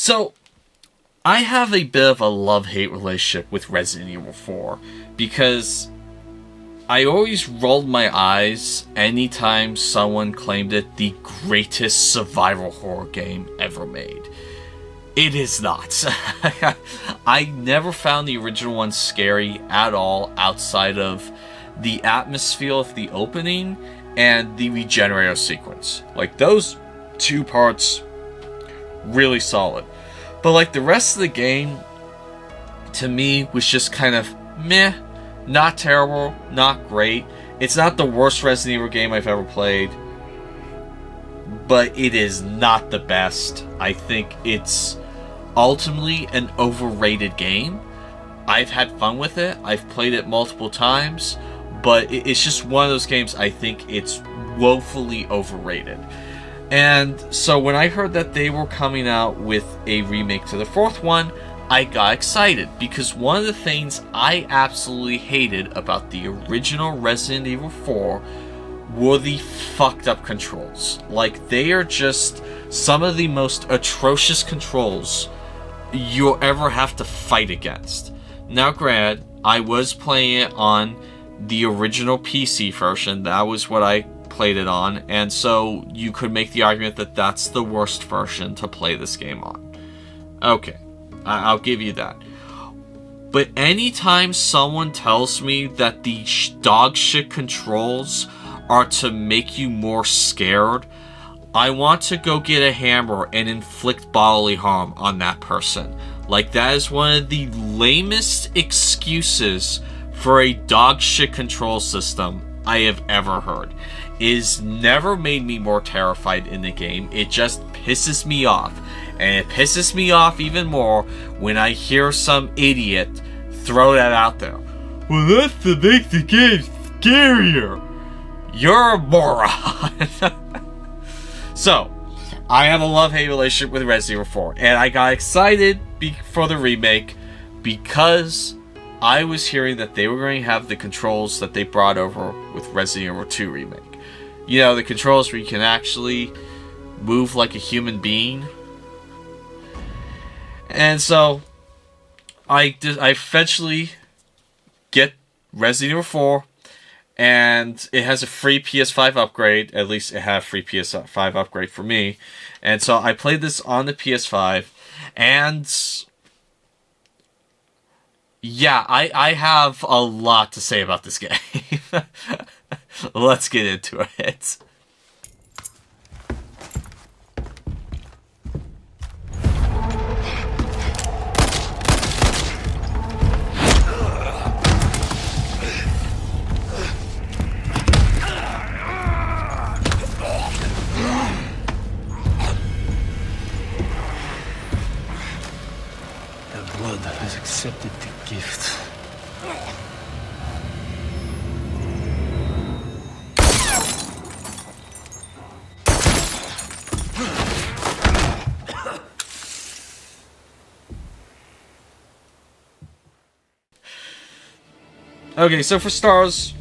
So, I have a bit of a love-hate relationship with Resident Evil 4, because I always rolled my eyes anytime someone claimed it the greatest survival horror game ever made. It is not. I never found the original one scary at all outside of the atmosphere of the opening and the regenerator sequence. Like, those two parts, really solid. But like the rest of the game, to me, was just kind of meh. Not terrible, not great. It's not the worst Resident Evil game I've ever played, but it is not the best. I think it's ultimately an overrated game. I've had fun with it. I've played it multiple times, but it's just one of those games I think it's woefully overrated. And so when I heard that they were coming out with a remake to the fourth one, I got excited, because one of the things I absolutely hated about the original Resident Evil 4 were the fucked up controls. Like, they are just some of the most atrocious controls you'll ever have to fight against. Now granted, I was playing it on the original PC version. That was what I played it on, and so you could make the argument that that's the worst version to play this game on. Okay, I'll give you that. But anytime someone tells me that the dog shit controls are to make you more scared, I want to go get a hammer and inflict bodily harm on that person. Like, that is one of the lamest excuses for a dog shit control system I have ever heard. It has never made me more terrified in the game. It just pisses me off. And it pisses me off even more when I hear some idiot throw that out there. Well, that's to make the game scarier. You're a moron. So, I have a love-hate relationship with Resident Evil 4. And I got excited for the remake because I was hearing that they were going to have the controls that they brought over with Resident Evil 2 Remake. You know, the controls where you can actually move like a human being. And so, I eventually get Resident Evil 4, and it has a free PS5 upgrade. At least it had a free PS5 upgrade for me. And so I played this on the PS5, and yeah, I have a lot to say about this game. Let's get into it. The blood has accepted the gift. Okay, so for stars,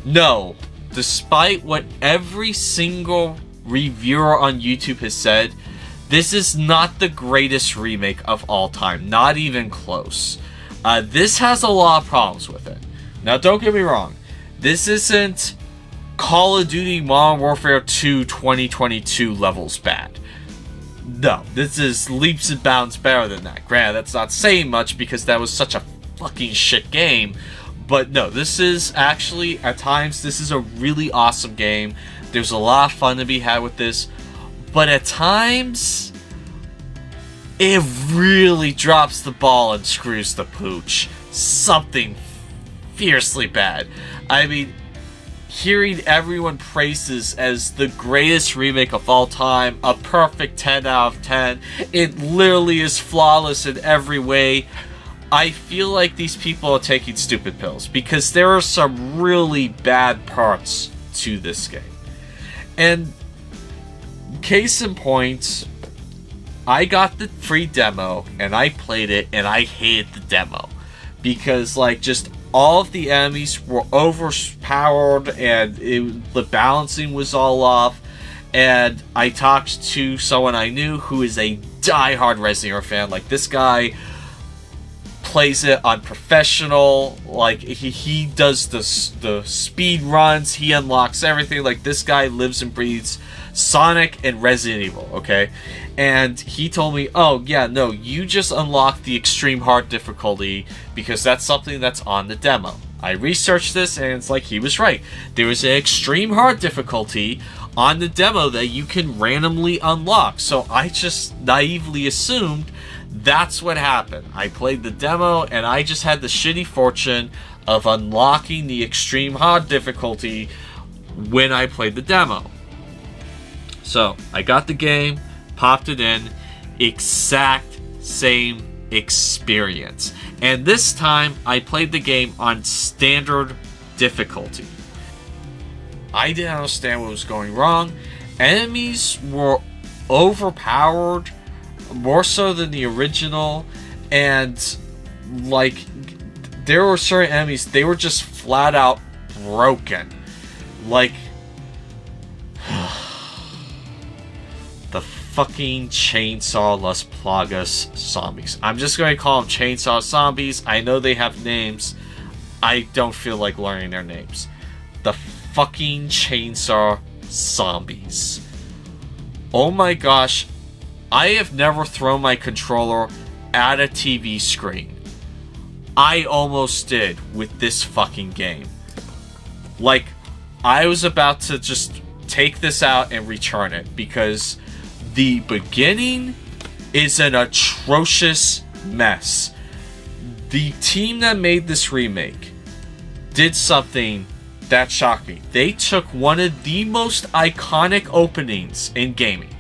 no. Despite what every single reviewer on YouTube has said, this is not the greatest remake of all time. Not even close. This has a lot of problems with it. Now, don't get me wrong. This isn't Call of Duty Modern Warfare 2 2022 levels bad. No, this is leaps and bounds better than that. Granted, that's not saying much because that was such a fucking shit game. But no, this is actually, at times, this is a really awesome game. There's a lot of fun to be had with this. But at times, it really drops the ball and screws the pooch. Something fiercely bad. I mean, hearing everyone praise this as the greatest remake of all time, a perfect 10 out of 10, it literally is flawless in every way. I feel like these people are taking stupid pills, because there are some really bad parts to this game. And case in point, I got the free demo and I played it and I hated the demo, because like just all of the enemies were overpowered and the balancing was all off, and I talked to someone I knew who is a diehard Resident Evil fan. Like, this guy plays it on professional, like he does the speed runs, he unlocks everything. Like, this guy lives and breathes Sonic and Resident Evil, okay? And he told me, oh yeah, no, you just unlock the extreme hard difficulty because that's something that's on the demo. I researched this, and it's like, he was right. There is an extreme hard difficulty on the demo that you can randomly unlock. So I just naively assumed that's what happened. I played the demo, and I just had the shitty fortune of unlocking the extreme hard difficulty when I played the demo. So I got the game, popped it in, exact same experience. And this time, I played the game on standard difficulty. I didn't understand what was going wrong. Enemies were overpowered, more so than the original, and like, there were certain enemies, they were just flat out broken. Like, the fucking Chainsaw Las Plagas zombies. I'm just going to call them Chainsaw Zombies. I know they have names. I don't feel like learning their names. The fucking Chainsaw Zombies. Oh my gosh. I have never thrown my controller at a TV screen. I almost did with this fucking game. Like, I was about to just take this out and return it because the beginning is an atrocious mess. The team that made this remake did something that shocked me. They took one of the most iconic openings in gaming.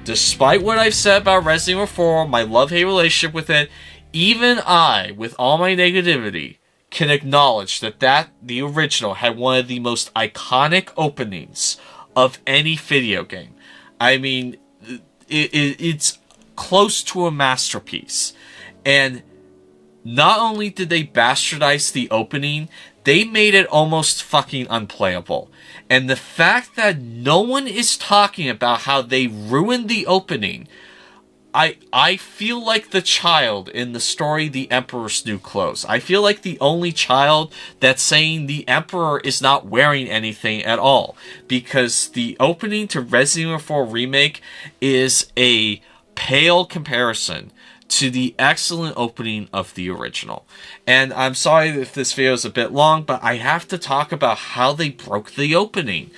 Despite what I've said about Resident Evil 4, my love-hate relationship with it, even I, with all my negativity, can acknowledge that the original had one of the most iconic openings of any video game. I mean, it's close to a masterpiece. And not only did they bastardize the opening, they made it almost fucking unplayable. And the fact that no one is talking about how they ruined the opening, I feel like the child in the story The Emperor's New Clothes. I feel like the only child that's saying the Emperor is not wearing anything at all. Because the opening to Resident Evil 4 Remake is a pale comparison to the excellent opening of the original. And I'm sorry if this video is a bit long, but I have to talk about how they broke the opening.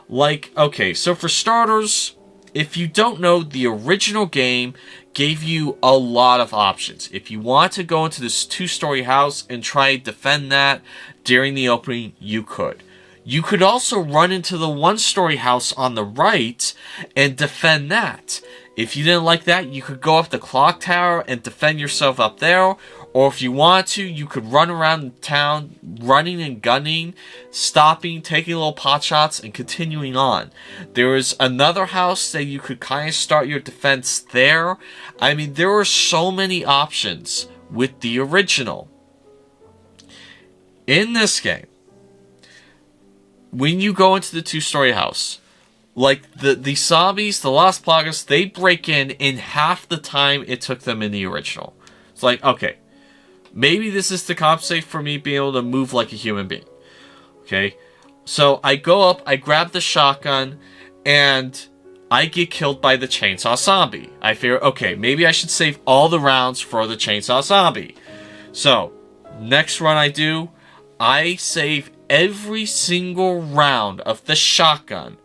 Like, okay, so for starters, if you don't know, the original game gave you a lot of options. If you want to go into this two-story house and try to defend that during the opening, you could. You could also run into the one-story house on the right and defend that. If you didn't like that, you could go up the clock tower and defend yourself up there. Or if you want to, you could run around town, running and gunning, stopping, taking little pot shots, and continuing on. There is another house that you could kind of start your defense there. I mean, there were so many options with the original. In this game, when you go into the two-story house, like, the zombies, the Las Plagas, they break in half the time it took them in the original. It's like, okay, maybe this is to compensate for me being able to move like a human being. Okay, so I go up, I grab the shotgun, and I get killed by the Chainsaw Zombie. I figure, okay, maybe I should save all the rounds for the Chainsaw Zombie. So, next run I do, I save every single round of the shotgun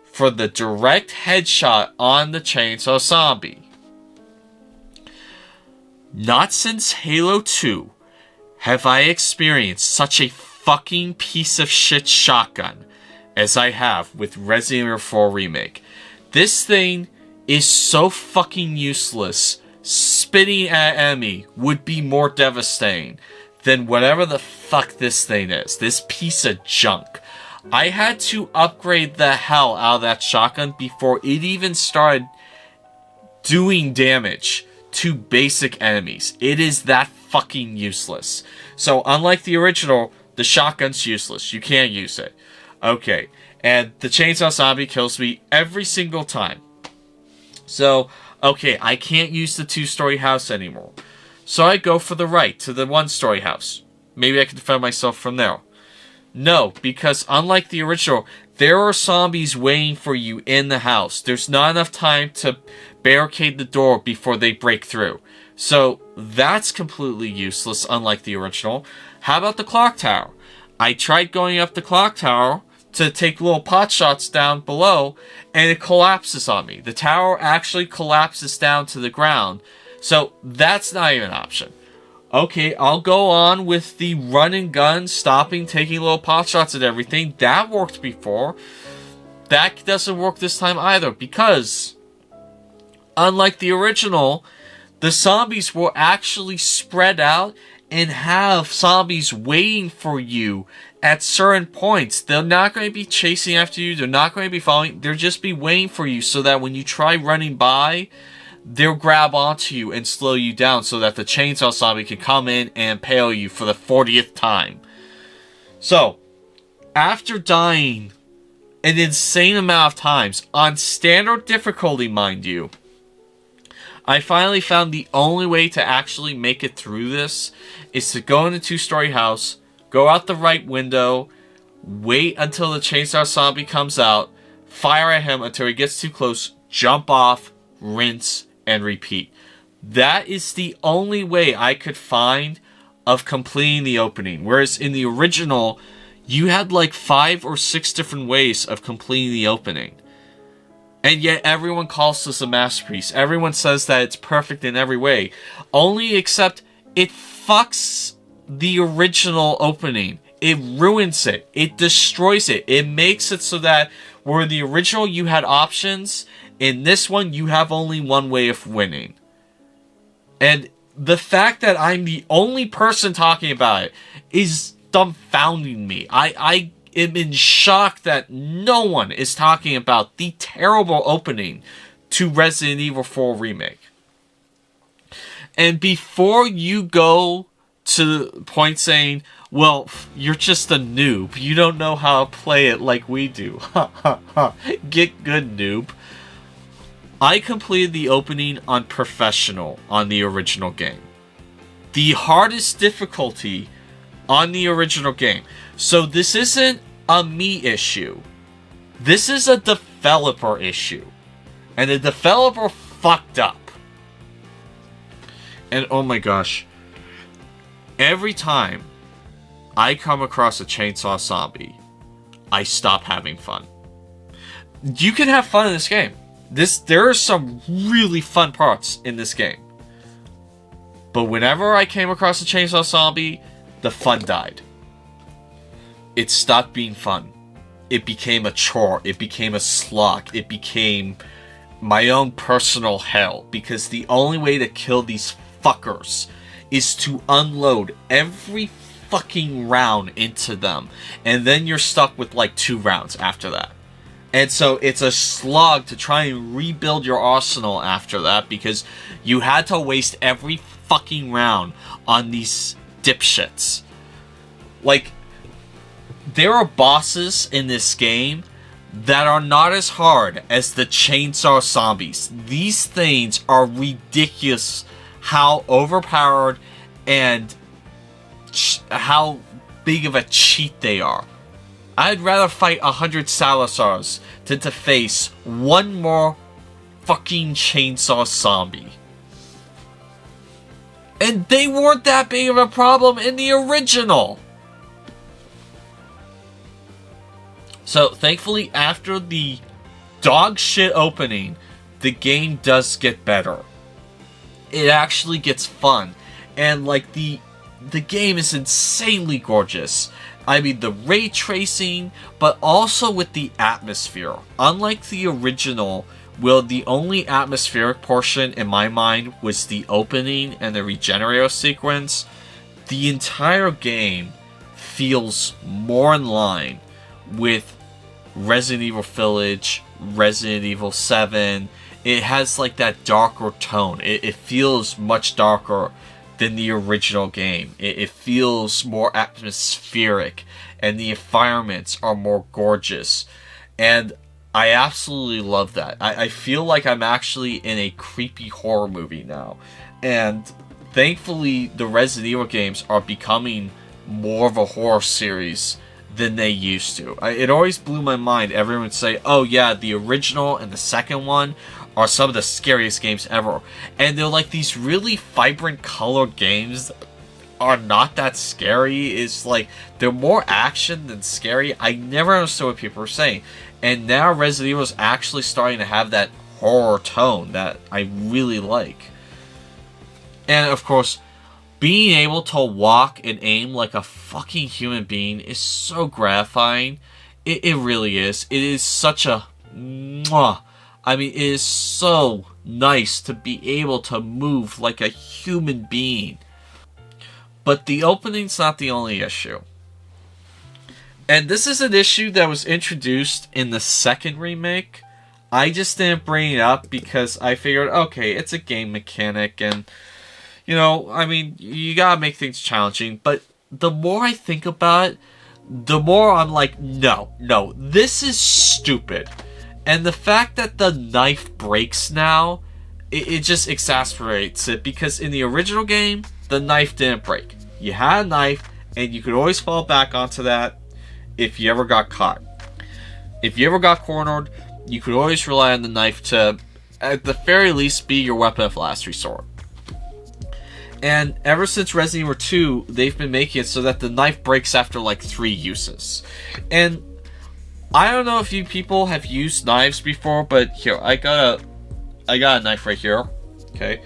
for the direct headshot on the Chainsaw Zombie. Not since Halo 2 have I experienced such a fucking piece of shit shotgun as I have with Resident Evil 4 Remake. This thing is so fucking useless. Spitting at an enemy would be more devastating than whatever the fuck this thing is. This piece of junk. I had to upgrade the hell out of that shotgun before it even started doing damage to basic enemies. It is that fucking useless. So unlike the original, the shotgun's useless. You can't use it. Okay. And the chainsaw zombie kills me every single time. So, okay, I can't use the 2-story house anymore. So I go for the right, to the 1-story house. Maybe I can defend myself from there. No, because unlike the original, there are zombies waiting for you in the house. There's not enough time to barricade the door before they break through. So that's completely useless, unlike the original. How about the clock tower? I tried going up the clock tower to take little pot shots down below, and it collapses on me. The tower actually collapses down to the ground, so that's not even an option. Okay, I'll go on with the run and gun, stopping, taking little pot shots at everything. That worked before. That doesn't work this time either, because unlike the original, the zombies will actually spread out and have zombies waiting for you at certain points. They're not going to be chasing after you. They're not going to be following. They'll just be waiting for you so that when you try running by, they'll grab onto you and slow you down so that the chainsaw zombie can come in and impale you for the 40th time. So, after dying an insane amount of times, on standard difficulty, mind you, I finally found the only way to actually make it through this is to go in the 2-story house, go out the right window, wait until the chainsaw zombie comes out, fire at him until he gets too close, jump off, rinse, and repeat. That is the only way I could find of completing the opening. Whereas in the original, you had like 5 or 6 different ways of completing the opening. And yet everyone calls this a masterpiece. Everyone says that it's perfect in every way. Only except it fucks the original opening. It ruins it. It destroys it. It makes it so that where the original you had options, in this one you have only one way of winning. And the fact that I'm the only person talking about it is dumbfounding me. I am in shock that no one is talking about the terrible opening to Resident Evil 4 Remake. And before you go to the point saying, well, you're just a noob, you don't know how to play it like we do. Ha ha ha. Get good, noob. I completed the opening on Professional on the original game. The hardest difficulty on the original game. So this isn't a me issue. This is a developer issue. And the developer fucked up. And oh my gosh. Every time I come across a chainsaw zombie, I stop having fun. You can have fun in this game. There are some really fun parts in this game. But whenever I came across a chainsaw zombie, the fun died. It stopped being fun. It became a chore. It became a slog. It became my own personal hell. Because the only way to kill these fuckers is to unload every fucking round into them. And then you're stuck with like 2 rounds after that. And so it's a slog to try and rebuild your arsenal after that, because you had to waste every fucking round on these dipshits. Like, there are bosses in this game that are not as hard as the chainsaw zombies. These things are ridiculous how overpowered and how big of a cheat they are. I'd rather fight 100 Salazars than to face one more fucking chainsaw zombie. And they weren't that big of a problem in the original. So, thankfully, after the dog shit opening, the game does get better. It actually gets fun. And, like, the game is insanely gorgeous. I mean, the ray tracing, but also with the atmosphere. Unlike the original, well, the only atmospheric portion in my mind was the opening and the regenerator sequence. The entire game feels more in line with Resident Evil Village, Resident Evil 7. It has like that darker tone. It feels much darker than the original game. It feels more atmospheric, and the environments are more gorgeous. And I absolutely love that. I feel like I'm actually in a creepy horror movie now. And thankfully, the Resident Evil games are becoming more of a horror series than they used to. It always blew my mind. Everyone would say, oh yeah, the original and the second one are some of the scariest games ever. And they're like these really vibrant colored games that are not that scary. It's like they're more action than scary. I never understood what people were saying. And now Resident Evil is actually starting to have that horror tone that I really like. And of course, being able to walk and aim like a fucking human being is so gratifying. It really is. It is such a mwah. I mean, it is so nice to be able to move like a human being. But the opening's not the only issue. And this is an issue that was introduced in the second remake. I just didn't bring it up because I figured, okay, it's a game mechanic and, you know, I mean, you gotta make things challenging. But the more I think about it, the more I'm like, no, this is stupid. And the fact that the knife breaks now, it just exasperates it. Because in the original game, the knife didn't break. You had a knife, and you could always fall back onto that if you ever got caught. If you ever got cornered, you could always rely on the knife to, at the very least, be your weapon of last resort. And ever since Resident Evil 2, they've been making it so that the knife breaks after like 3 uses. And I don't know if you people have used knives before, but here, I got a knife right here. Okay.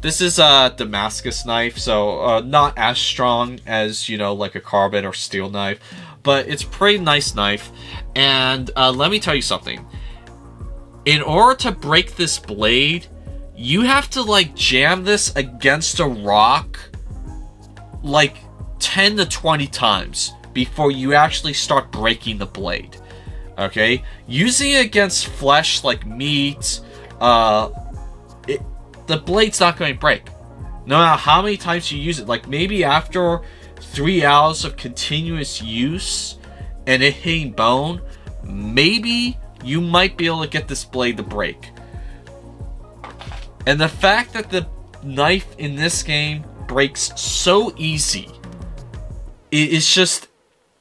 This is a Damascus knife, so not as strong as, you know, like a carbon or steel knife. But it's a pretty nice knife. And let me tell you something. In order to break this blade, you have to like jam this against a rock like 10 to 20 times before you actually start breaking the blade. Okay? Using it against flesh like meat, the blade's not going to break. No matter how many times you use it. Like maybe after 3 hours of continuous use and it hitting bone, maybe you might be able to get this blade to break. And the fact that the knife in this game breaks so easy, it's just,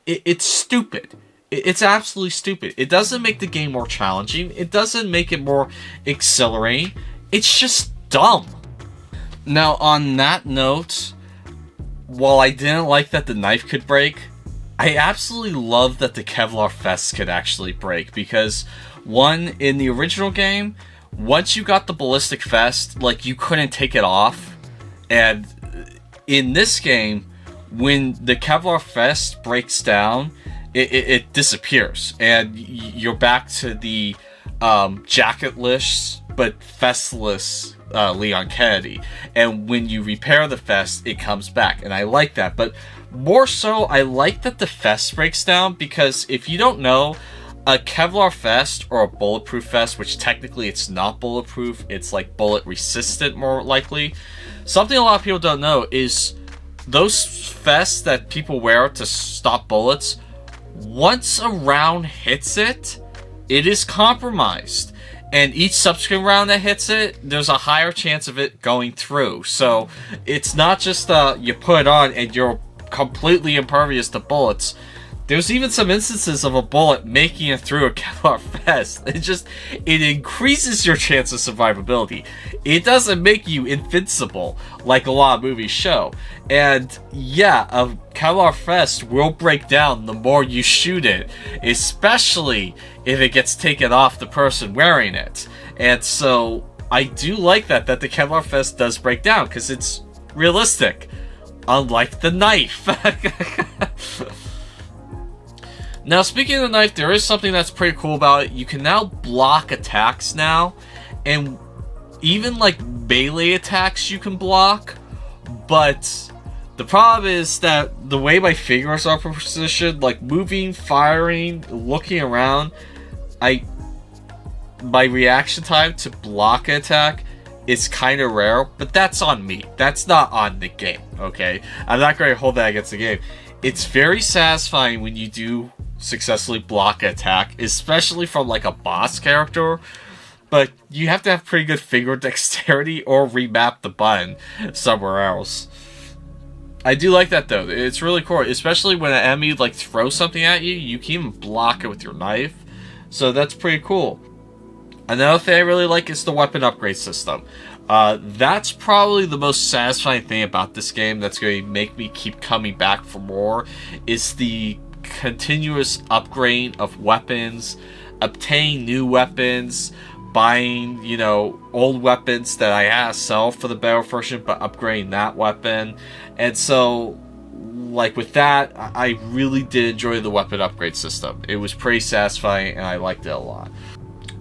it's stupid. It's absolutely stupid. It doesn't make the game more challenging. It doesn't make it more exhilarating. It's just dumb. Now, on that note, while I didn't like that the knife could break, I absolutely love that the Kevlar vest could actually break. Because, one, in the original game, once you got the ballistic vest, like, you couldn't take it off. And in this game, when the Kevlar vest breaks down, it disappears. And you're back to the jacketless but vestless Leon Kennedy. And when you repair the vest, it comes back. And I like that. But more so, I like that the vest breaks down. Because if you don't know, a Kevlar vest or a bulletproof vest, which technically it's not bulletproof, it's like bullet resistant more likely. Something a lot of people don't know is those vests that people wear to stop bullets, once a round hits it, it is compromised. And each subsequent round that hits it, there's a higher chance of it going through. So it's not just you put it on and you're completely impervious to bullets. There's even some instances of a bullet making it through a Kevlar vest. It increases your chance of survivability. It doesn't make you invincible like a lot of movies show. And yeah, a Kevlar vest will break down the more you shoot it, especially if it gets taken off the person wearing it. And so I do like that the Kevlar vest does break down because it's realistic, unlike the knife. Now, speaking of the knife, there is something that's pretty cool about it. You can now block attacks now, and even like melee attacks you can block, but the problem is that the way my fingers are positioned, like moving, firing, looking around, my reaction time to block an attack is kind of rare, but that's on me. That's not on the game, okay? I'm not going to hold that against the game. It's very satisfying when you do successfully block an attack, especially from like a boss character. But you have to have pretty good finger dexterity or remap the button somewhere else. I do like that though. It's really cool, especially when an enemy like throws something at you. You can even block it with your knife, so that's pretty cool. Another thing I really like is the weapon upgrade system. That's probably the most satisfying thing about this game that's going to make me keep coming back for more, is the continuous upgrade of weapons, obtaining new weapons, buying, you know, old weapons that I had to sell for the better version, but upgrading that weapon. And so, like with that, I really did enjoy the weapon upgrade system. It was pretty satisfying, and I liked it a lot.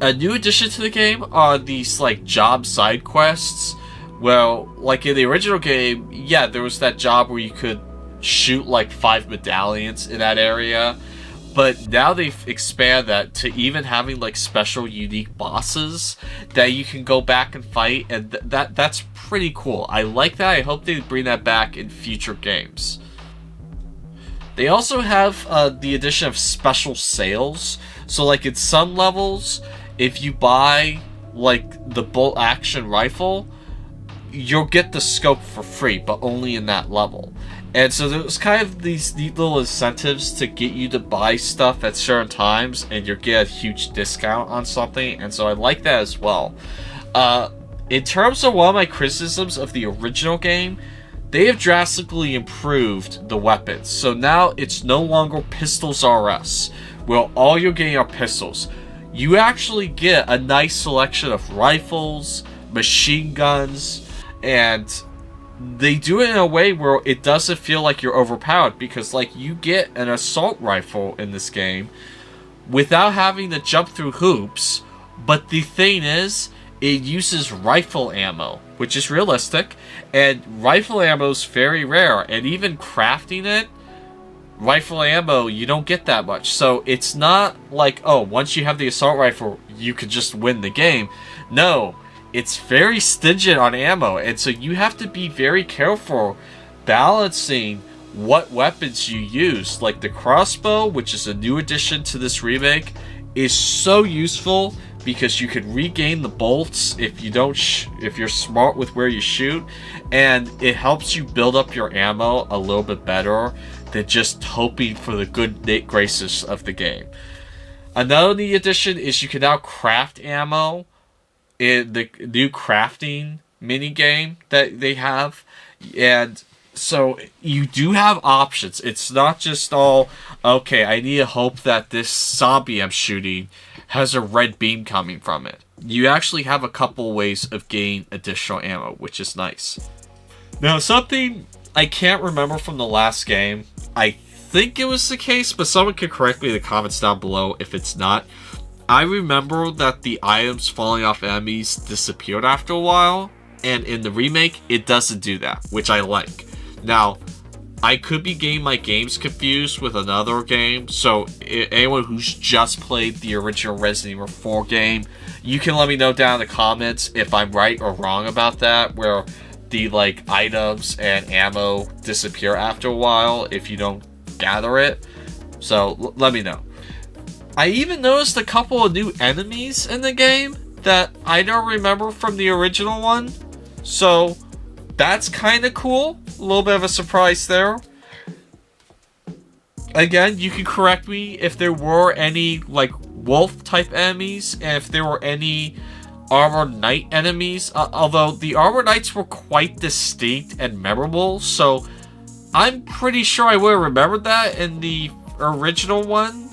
A new addition to the game are these like job side quests. Well, like in the original game, yeah, there was that job where you could shoot like 5 medallions in that area. But now they've expanded that to even having like special unique bosses that you can go back and fight, and that's pretty cool. I like that. I hope they bring that back in future games. They also have the addition of special sales. So like in some levels, if you buy like the bolt action rifle, you'll get the scope for free, but only in that level. And so there's kind of these neat little incentives to get you to buy stuff at certain times, and you'll get a huge discount on something, and so I like that as well. In terms of one of my criticisms of the original game, they have drastically improved the weapons. So now it's no longer Pistols RS, where all you're getting are pistols. You actually get a nice selection of rifles, machine guns, and they do it in a way where it doesn't feel like you're overpowered, because like you get an assault rifle in this game without having to jump through hoops, but the thing is, it uses rifle ammo, which is realistic, and rifle ammo is very rare, and even crafting it, rifle ammo, you don't get that much. So it's not like, oh, once you have the assault rifle, you could just win the game. No, it's very stingent on ammo, and so you have to be very careful balancing what weapons you use. Like the crossbow, which is a new addition to this remake, is so useful because you can regain the bolts if you don't if you're smart with where you shoot, and it helps you build up your ammo a little bit better than just hoping for the good graces of the game. Another neat addition is you can now craft ammo in the new crafting mini game that they have, and so you do have options. It's not just all, okay, I need to hope that this zombie I'm shooting has a red beam coming from it. You actually have a couple ways of getting additional ammo, which is nice. Now, something I can't remember from the last game, I think it was the case, but someone can correct me in the comments down below if it's not. I remember that the items falling off enemies disappeared after a while, and in the remake, it doesn't do that, which I like. Now, I could be getting my games confused with another game, so anyone who's just played the original Resident Evil 4 game, you can let me know down in the comments if I'm right or wrong about that, where the like items and ammo disappear after a while if you don't gather it. So let me know. I even noticed a couple of new enemies in the game that I don't remember from the original one, so that's kind of cool. A little bit of a surprise there. Again, you can correct me if there were any like wolf type enemies, and if there were any armored knight enemies, although the armored knights were quite distinct and memorable, so I'm pretty sure I would have remembered that in the original one.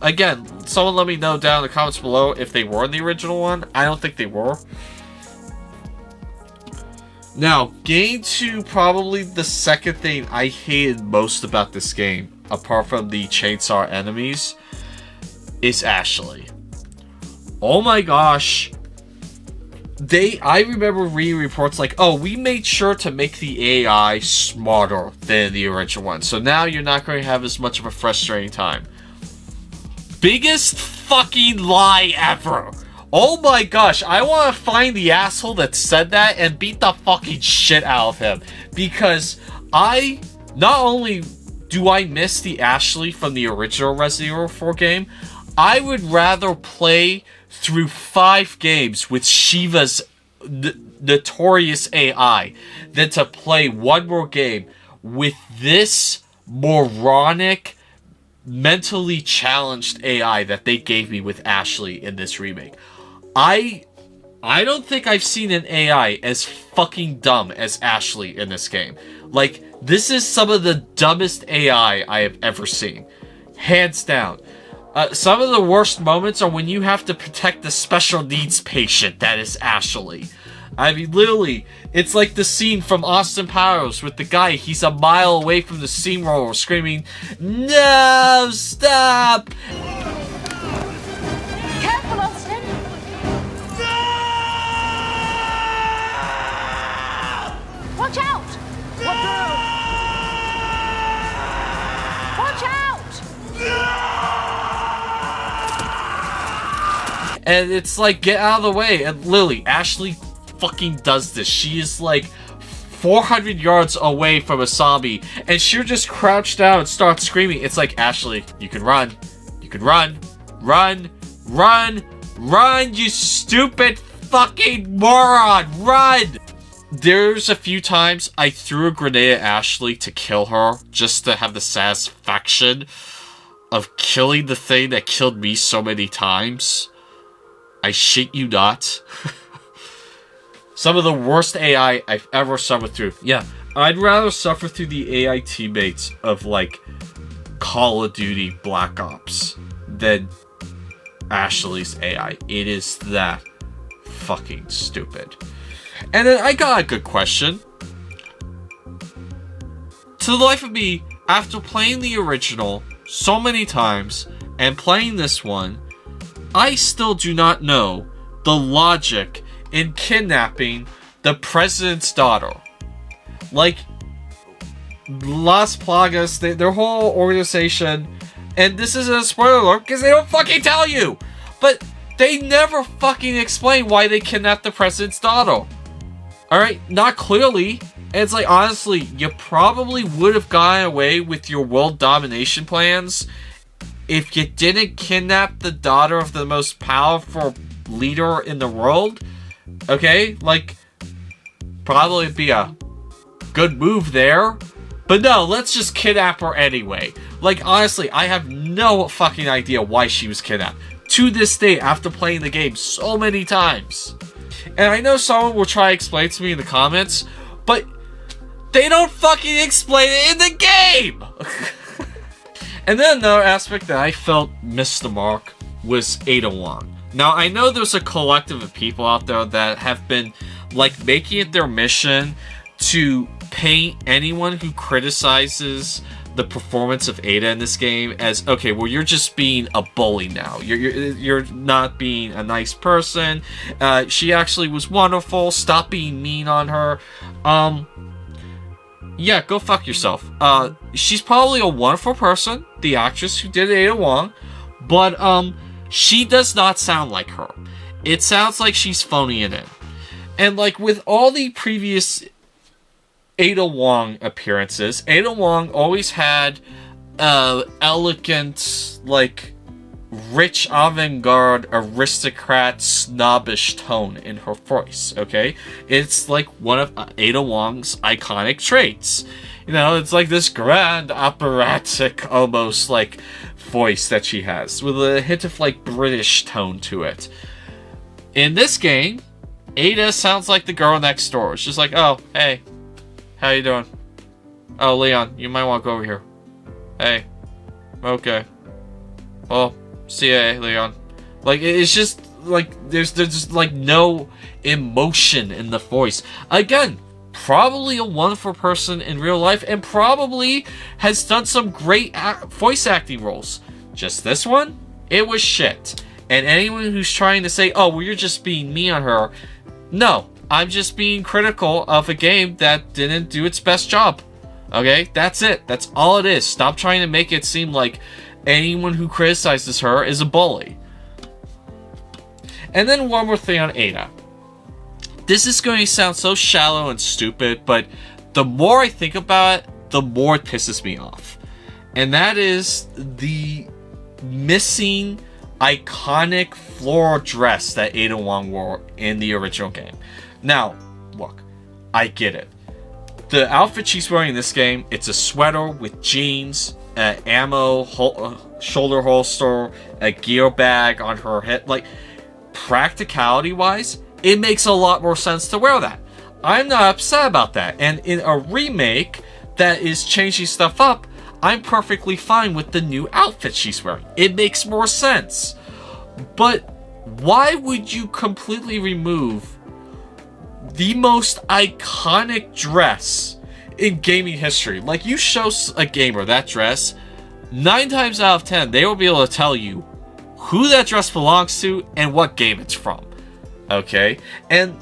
Again, someone let me know down in the comments below if they were in the original one. I don't think they were. Now, getting to probably the second thing I hated most about this game, apart from the chainsaw enemies, is Ashley. Oh my gosh. I remember reading reports like, oh, we made sure to make the AI smarter than the original one, so now you're not going to have as much of a frustrating time. Biggest fucking lie ever. Oh my gosh, I want to find the asshole that said that and beat the fucking shit out of him. Because I not only Do I miss the Ashley from the original Resident Evil 4 game? I would rather play through 5 games with Shiva's notorious AI than to play one more game with this moronic, mentally challenged AI that they gave me with Ashley in this remake. I don't think I've seen an AI as fucking dumb as Ashley in this game. Like, this is some of the dumbest AI I have ever seen. Hands down. Some of the worst moments are when you have to protect the special needs patient that is Ashley. I mean, literally, it's like the scene from Austin Powers with the guy. He's a mile away from the steamroller screaming, "No, stop!" Careful, Austin. Watch out! Watch out! And it's like, get out of the way. And Lily, Ashley fucking does this. She is like 400 yards away from a zombie, and she'll just crouch down and start screaming. It's like, Ashley, you can run. You can run. Run. Run. Run, you stupid fucking moron. Run. There's a few times I threw a grenade at Ashley to kill her, just to have the satisfaction of killing the thing that killed me so many times. I shit you not. Some of the worst AI I've ever suffered through. Yeah, I'd rather suffer through the AI teammates of, like, Call of Duty Black Ops than Ashley's AI. It is that fucking stupid. And then I got a good question. To the life of me, after playing the original so many times and playing this one, I still do not know the logic in kidnapping the president's daughter. Like, Las Plagas, their whole organization, and this isn't a spoiler alert because they don't fucking tell you, but they never fucking explain why they kidnapped the president's daughter. Alright, not clearly. And it's like, honestly, you probably would have gotten away with your world domination plans if you didn't kidnap the daughter of the most powerful leader in the world. Okay? Like, probably be a good move there. But no, let's just kidnap her anyway. Like, honestly, I have no fucking idea why she was kidnapped. To this day, after playing the game so many times. And I know someone will try to explain to me in the comments, but they don't fucking explain it in the game! And then another aspect that I felt missed the mark was Ada Wong. Now, I know there's a collective of people out there that have been, like, making it their mission to paint anyone who criticizes the performance of Ada in this game as, okay, well, you're just being a bully now. You're not being a nice person. She actually was wonderful. Stop being mean on her. Yeah, go fuck yourself. She's probably a wonderful person, the actress who did Ada Wong, but she does not sound like her. It sounds like she's phoning it in. And like with all the previous Ada Wong appearances, Ada Wong always had elegant, like, rich avant-garde, aristocrat, snobbish tone in her voice, okay? It's like one of Ada Wong's iconic traits. You know, it's like this grand, operatic, almost, like, voice that she has, with a hint of, like, British tone to it. In this game, Ada sounds like the girl next door. It's just like, oh, hey, how you doing? Oh, Leon, you might want to go over here. Hey. Okay. Well, see ya, Leon. Like, it's just, like, there's just, like, no emotion in the voice. Again, probably a wonderful person in real life, and probably has done some great voice acting roles. Just this one, it was shit. And anyone who's trying to say, oh, well, you're just being mean on her, no. I'm just being critical of a game that didn't do its best job. Okay? That's it. That's all it is. Stop trying to make it seem like anyone who criticizes her is a bully. And then one more thing on Ada. This is going to sound so shallow and stupid, but the more I think about it, the more it pisses me off. And that is the missing iconic floral dress that Ada Wong wore in the original game. Now, look, I get it. The outfit she's wearing in this game, it's a sweater with jeans, ammo, shoulder holster, a gear bag on her head. Like, practicality-wise, it makes a lot more sense to wear that. I'm not upset about that. And in a remake that is changing stuff up, I'm perfectly fine with the new outfit she's wearing. It makes more sense. But why would you completely remove the most iconic dress in gaming history? Like, you show a gamer that dress, 9 times out of 10, they will be able to tell you who that dress belongs to and what game it's from. Okay? And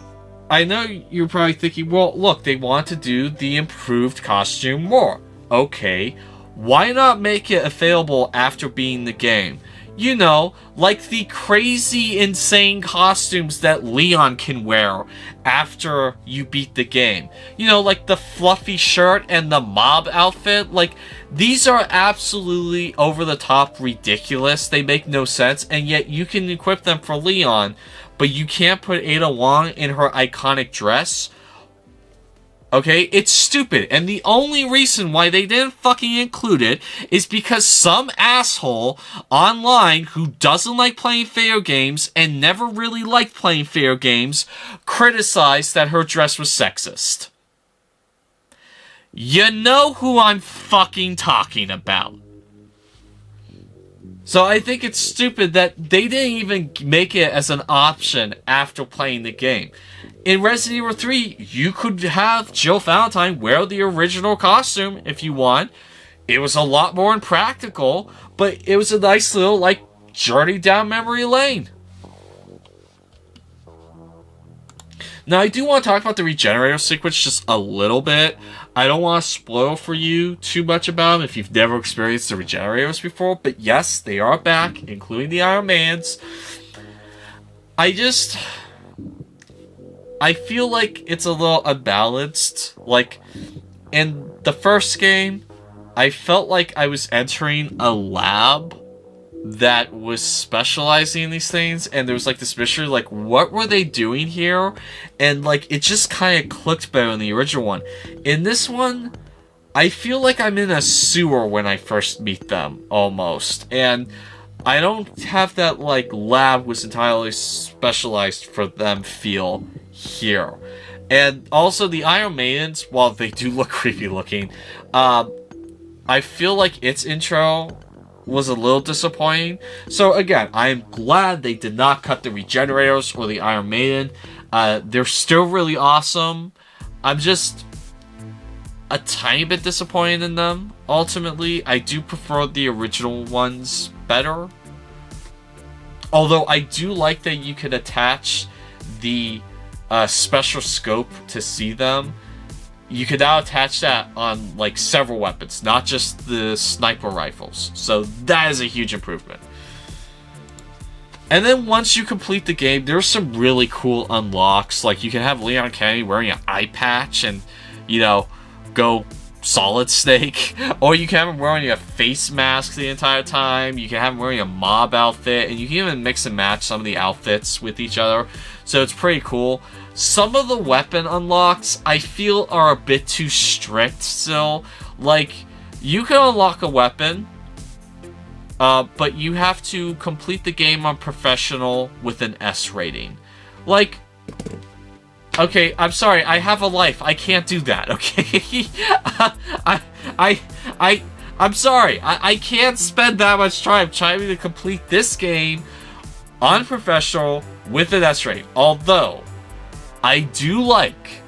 I know you're probably thinking, well, look, they want to do the improved costume more. Okay, why not make it available after beating the game? You know, like the crazy, insane costumes that Leon can wear after you beat the game. You know, like the fluffy shirt and the mob outfit. Like, these are absolutely over-the-top ridiculous. They make no sense, and yet you can equip them for Leon, but you can't put Ada Wong in her iconic dress. Okay, it's stupid, and the only reason why they didn't fucking include it is because some asshole online who doesn't like playing video games and never really liked playing video games criticized that her dress was sexist. You know who I'm fucking talking about. So I think it's stupid that they didn't even make it as an option after playing the game. In Resident Evil 3, you could have Jill Valentine wear the original costume if you want. It was a lot more impractical, but it was a nice little, like, journey down memory lane. Now, I do want to talk about the regenerator sequence just a little bit. I don't want to spoil for you too much about them if you've never experienced the regenerators before, but yes, they are back, including the Iron Mans. I feel like it's a little unbalanced. Like, in the first game, I felt like I was entering a lab that was specializing in these things, and there was like this mystery, like, what were they doing here? And like, it just kind of clicked better in the original one. In this one, I feel like I'm in a sewer when I first meet them, almost. And I don't have that, like, lab was entirely specialized for them feel here. And also, the Iron Maidens, while they do look creepy looking, I feel like its intro was a little disappointing. So again, I'm glad they did not cut the regenerators or the Iron Maiden. They're still really awesome. I'm just a tiny bit disappointed in them. Ultimately, I do prefer the original ones better. Although I do like that you could attach the special scope to see them. You could now attach that on, like, several weapons, not just the sniper rifles. So that is a huge improvement. And then once you complete the game, there's some really cool unlocks. Like, you can have Leon Kennedy wearing an eye patch and, you know, go Solid Snake. Or you can have him wearing a face mask the entire time. You can have him wearing a mob outfit. And you can even mix and match some of the outfits with each other. So it's pretty cool. Some of the weapon unlocks, I feel, are a bit too strict still. Like, you can unlock a weapon, but you have to complete the game on professional with an S rating. Like, okay, I'm sorry, I have a life. I can't do that, okay? I'm sorry. I can't spend that much time trying to complete this game on professional with an S rating. Although, I do like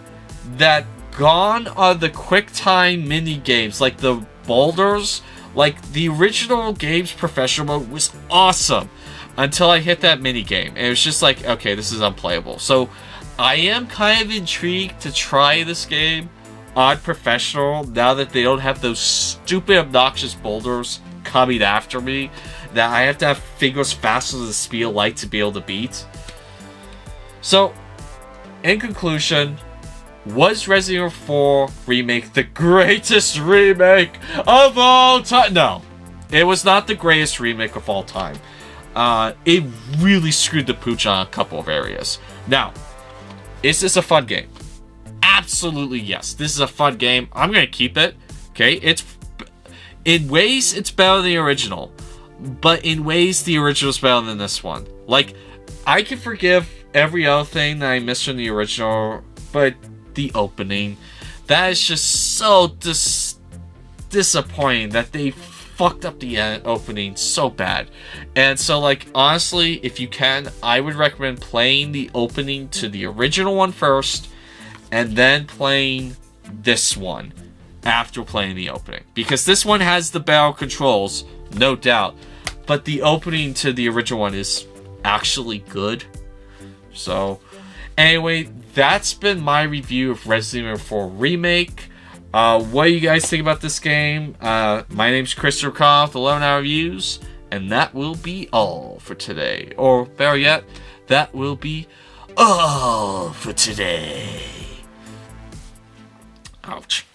that gone are the quick time mini games, like the boulders. Like, the original game's professional mode was awesome until I hit that mini game, and it was just like, okay, this is unplayable. So I am kind of intrigued to try this game on professional now that they don't have those stupid obnoxious boulders coming after me that I have to have fingers faster than the speed of light to be able to beat. So, in conclusion, Was Resident Evil 4 Remake the greatest remake of all time? No. It was not the greatest remake of all time. It really screwed the pooch on a couple of areas. Now, is this a fun game? Absolutely yes. This is a fun game. I'm going to keep it. Okay? In ways, it's better than the original. But in ways, the original is better than this one. Like, I can forgive every other thing that I missed from the original, but the opening, that is just so disappointing that they fucked up the opening so bad. And so, like, honestly, if you can, I would recommend playing the opening to the original one first, and then playing this one after playing the opening. Because this one has the barrel controls, no doubt, but the opening to the original one is actually good. So, anyway, that's been my review of Resident Evil 4 Remake. What do you guys think about this game? My name's Christopher Koff, 11 Hour Reviews, and that will be all for today. Or, better yet, that will be all for today. Ouch.